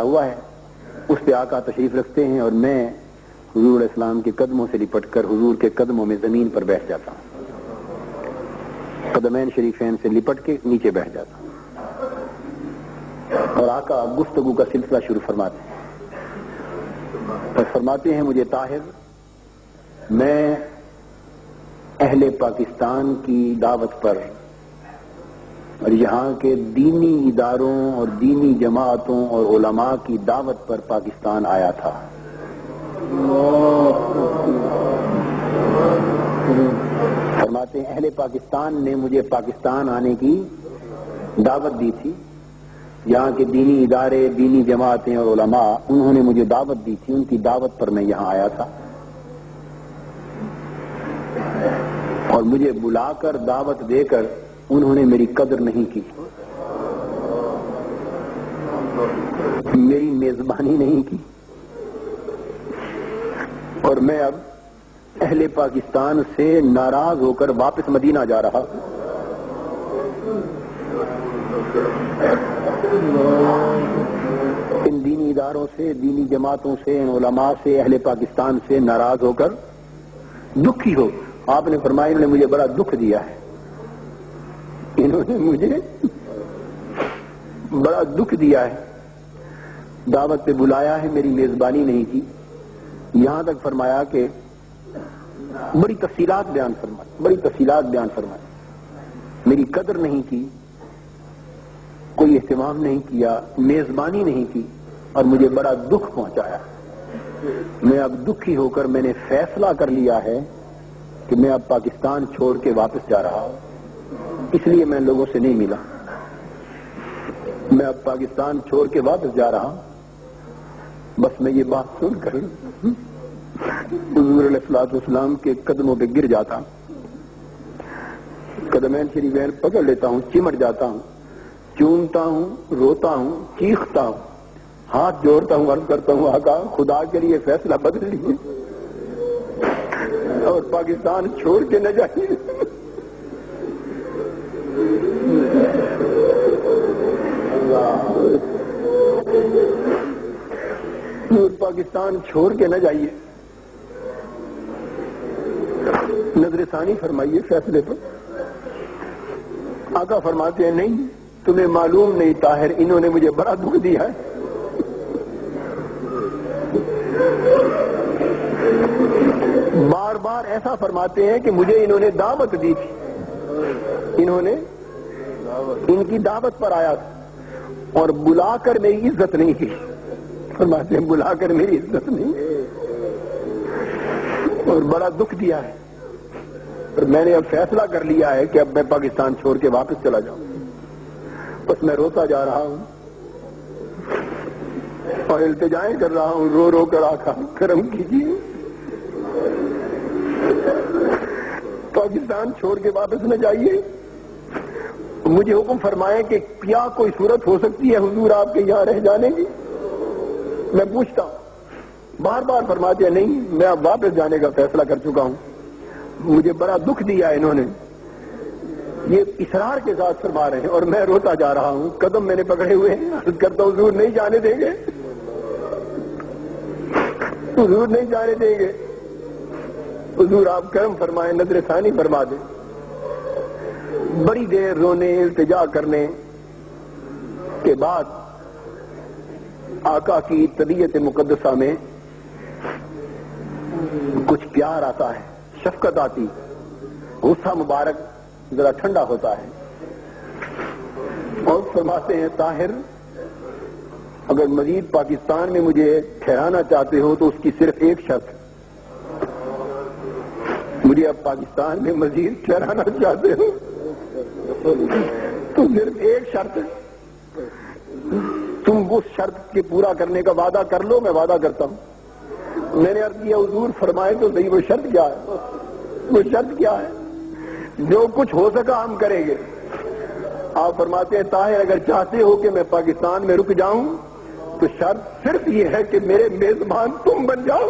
ہوا ہے اس پہ آقا تشریف رکھتے ہیں اور میں حضور علیہ السلام کے قدموں سے لپٹ کر حضور کے قدموں میں زمین پر بیٹھ جاتا ہوں، قدمین شریفین سے لپٹ کے نیچے بیٹھ جاتا ہوں اور آقا گفتگو کا سلسلہ شروع فرماتے ہیں اور فرماتے ہیں مجھے طاہر، میں اہل پاکستان کی دعوت پر اور یہاں کے دینی اداروں اور دینی جماعتوں اور علماء کی دعوت پر پاکستان آیا تھا۔ فرماتے ہیں اہل پاکستان نے مجھے پاکستان آنے کی دعوت دی تھی، یہاں کے دینی ادارے، دینی جماعتیں اور علماء، انہوں نے مجھے دعوت دی تھی، ان کی دعوت پر میں یہاں آیا تھا اور مجھے بلا کر دعوت دے کر انہوں نے میری قدر نہیں کی، میری میزبانی نہیں کی، اور میں اب اہل پاکستان سے ناراض ہو کر واپس مدینہ جا رہا ہوں۔ ان دینی اداروں سے، دینی جماعتوں سے، ان علماء سے، اہل پاکستان سے ناراض ہو کر دکھی ہو۔ آپ نے فرمایا انہوں نے مجھے بڑا دکھ دیا ہے، انہوں نے مجھے بڑا دکھ دیا ہے، دعوت پہ بلایا ہے، میری میزبانی نہیں کی، یہاں تک فرمایا کہ بڑی تفصیلات بیان فرمائی، میری قدر نہیں کی، کوئی اہتمام نہیں کیا، میزبانی نہیں کی اور مجھے بڑا دکھ پہنچایا۔ میں اب دکھی ہو کر میں نے فیصلہ کر لیا ہے کہ میں اب پاکستان چھوڑ کے واپس جا رہا ہوں، اس لیے میں لوگوں سے نہیں ملا، میں اب پاکستان چھوڑ کے واپس جا رہا ہوں۔ بس میں یہ بات سن کر حضور علیہ السلام کے قدموں پہ گر جاتا ہوں، قدمین شریفین پکڑ لیتا ہوں، چمٹ جاتا ہوں، چومتا ہوں، روتا ہوں، چیختا ہوں، ہاتھ جوڑتا ہوں، عرض کرتا ہوں آقا خدا کے لیے فیصلہ بدل لیجیے اور پاکستان چھوڑ کے نہ جائیے۔ اور پاکستان چھوڑ کے نہ جائیے، نظر ثانی فرمائیے فیصلے پر۔ آقا فرماتے ہیں نہیں، تمہیں معلوم نہیں طاہر، انہوں نے مجھے بڑا دکھ دیا ہے، بار بار ایسا فرماتے ہیں کہ مجھے انہوں نے دعوت دی تھی، انہوں نے ان کی دعوت پر آیا تھا اور بلا کر میری عزت نہیں کی، فرماتے ہیں بلا کر میری عزت نہیں اور بڑا دکھ دیا ہے، اور میں نے اب فیصلہ کر لیا ہے کہ اب میں پاکستان چھوڑ کے واپس چلا جاؤں۔ بس میں روتا جا رہا ہوں اور التجائیں کر رہا ہوں، رو رو کر آقا کرم کیجیے، پاکستان چھوڑ کے واپس نہ جائیے، مجھے حکم فرمائیں کہ کیا کوئی صورت ہو سکتی ہے حضور آپ کے یہاں رہ جانے کی؟ میں پوچھتا ہوں، بار بار فرماتے ہیں نہیں، میں اب واپس جانے کا فیصلہ کر چکا ہوں، مجھے بڑا دکھ دیا انہوں نے، یہ اصرار کے ساتھ فرما رہے ہیں اور میں روتا جا رہا ہوں، قدم میں نے پکڑے ہوئے ہیں، عرض کرتا ہوں حضور نہیں جانے دیں گے، حضور نہیں جانے دیں گے، حضور آپ کرم فرمائیں، نظر ثانی فرما دیں۔ بڑی دیر رونے، التجا کرنے کے بعد آقا کی طبیعت مقدسہ میں کچھ پیار آتا ہے، شفقت آتی، غصہ مبارک ذرا ٹھنڈا ہوتا ہے اور فرماتے ہیں طاہر اگر مزید پاکستان میں مجھے ٹھہرانا چاہتے ہو تو اس کی صرف ایک شرط، مجھے اب پاکستان میں مزید ٹھہرانا چاہتے ہو تو صرف ایک شرط ہے، تم اس شرط کے پورا کرنے کا وعدہ کر لو، میں وعدہ کرتا ہوں۔ میں نے عرض کیا حضور فرمائے تو صحیح وہ شرط کیا ہے؟ وہ شرط کیا ہے؟ جو کچھ ہو سکا ہم کریں گے۔ آپ فرماتے ہیں طاہر اگر چاہتے ہو کہ میں پاکستان میں رک جاؤں تو شرط صرف یہ ہے کہ میرے میزبان تم بن جاؤ۔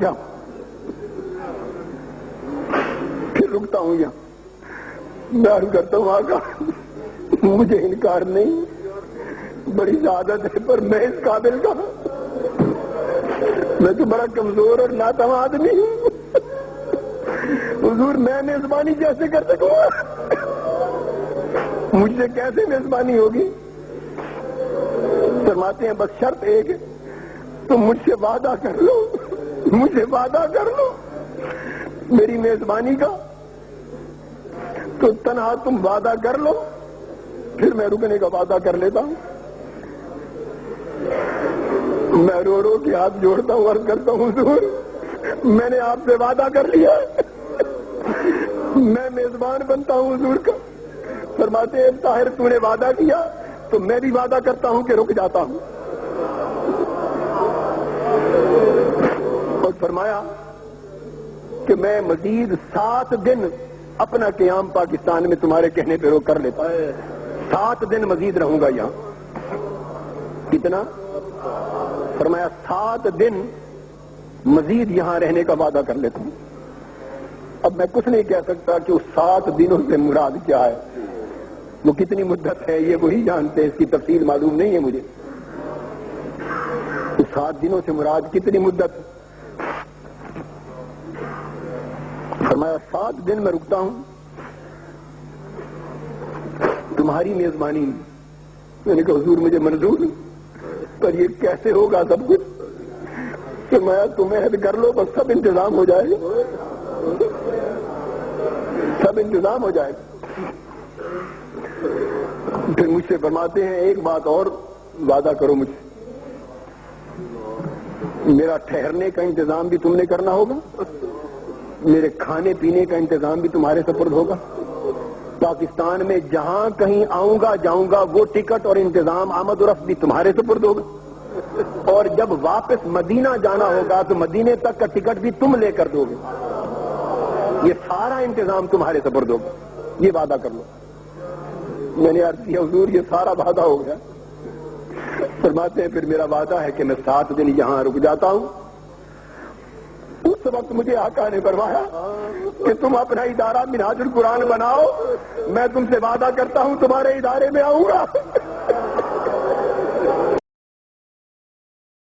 جاؤں، پھر رکتا ہوں یہاں، میں عرض کرتا ہوں آقا مجھے انکار نہیں، بڑی عادت ہے، پر میں اس قابل کا میں تو بڑا کمزور اور ناتواں آدمی ہوں، حضور میں میزبانی کیسے کر سکوں گا؟ مجھ سے کیسے میزبانی ہوگی؟ فرماتے ہیں بس شرط ایک ہے، تم مجھ سے وعدہ کر لو، مجھ سے وعدہ کر لو میری میزبانی کا، تو تنہا تم وعدہ کر لو، پھر میں رکنے کا وعدہ کر لیتا ہوں۔ میں رو رو کے ہاتھ جوڑتا ہوں، عرض کرتا ہوں حضور میں نے آپ سے وعدہ کر لیا، میں میزبان بنتا ہوں حضور کا۔ فرماتے ہیں طاہر تو نے وعدہ کیا تو میں بھی وعدہ کرتا ہوں کہ رک جاتا ہوں۔ اور فرمایا کہ میں مزید 7 دن اپنا قیام پاکستان میں تمہارے کہنے پہ روک کر لیتا ہوں، 7 دن مزید رہوں گا یہاں۔ کتنا؟ فرمایا 7 دن مزید یہاں رہنے کا وعدہ کر لیتا ہوں۔ اب میں کچھ نہیں کہہ سکتا کہ اس 7 دنوں سے مراد کیا ہے، وہ کتنی مدت ہے یہ وہی جانتے ہیں، اس کی تفصیل معلوم نہیں ہے مجھے۔ اس 7 دنوں سے مراد کتنی مدت؟ فرمایا 7 دن میں رکتا ہوں تمہاری میزبانی میں۔ میں نے کہا حضور مجھے منظور پر یہ کیسے ہوگا سب کچھ؟ فرمایا تم عہد کر لو بس سب انتظام ہو جائے گا، سب انتظام ہو جائے گا۔ پھر مجھ سے فرماتے ہیں ایک بات اور وعدہ کرو مجھ سے، میرا ٹھہرنے کا انتظام بھی تم نے کرنا ہوگا، میرے کھانے پینے کا انتظام بھی تمہارے سپرد ہوگا، پاکستان میں جہاں کہیں آؤں گا جاؤں گا وہ ٹکٹ اور انتظام آمد و رفت بھی تمہارے سپرد ہوگا، اور جب واپس مدینہ جانا ہوگا تو مدینے تک کا ٹکٹ بھی تم لے کر دو گے، یہ سارا انتظام تمہارے سپرد ہوگا، یہ وعدہ کر لو۔ میں نے عرض کیا حضور یہ سارا وعدہ ہو گیا؟ فرماتے ہیں پھر میرا وعدہ ہے کہ میں 7 دن یہاں رک جاتا ہوں۔ اس وقت مجھے آقا نے فرمایا کہ تم اپنا ادارہ منہاج القرآن بناؤ، میں تم سے وعدہ کرتا ہوں تمہارے ادارے میں آؤں گا۔